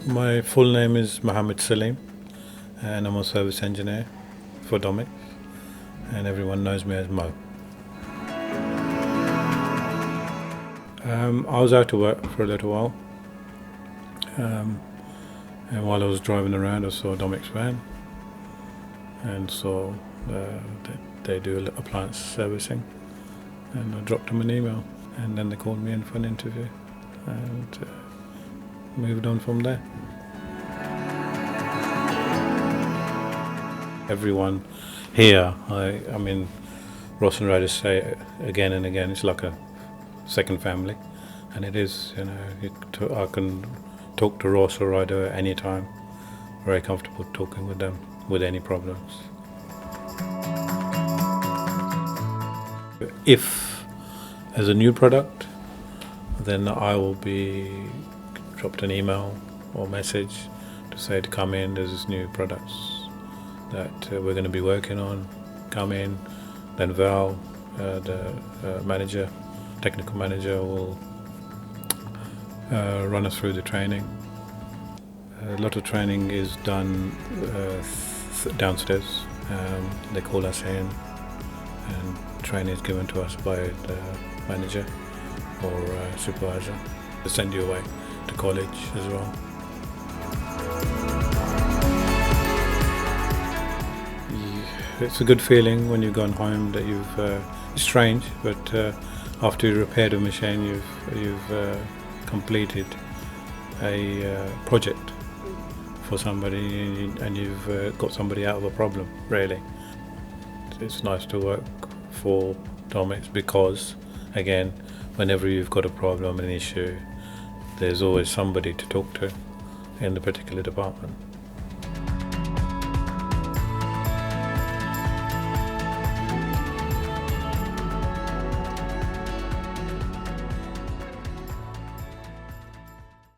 My full name is Mohammed Salim, and I'm a service engineer for Domex, and everyone knows me as Mo. I was out to work for a little while, and while I was driving around, I saw a Domex van, and saw they do appliance servicing, and I dropped them an email, and then they called me in for an interview, and moved on from there. Everyone here, I mean, Ross and Riders say it again and again, it's like a second family, and it is. I can talk to Ross or Ryder at any time. Very comfortable talking with them with any problems. If as a new product, then I will be dropped an email or message to say to come in. There's this new products that we're going to be working on. Come in. Then Val, the manager, technical manager, will run us through the training. A lot of training is done downstairs. They call us in, and training is given to us by the manager or supervisor. They send you away to college as well. It's a good feeling when you've gone home that you've. It's strange, but after you repair the machine, you've completed a project for somebody, and you've got somebody out of a problem. Really, it's nice to work for Domex because, again, whenever you've got a problem, an issue, there's always somebody to talk to in the particular department.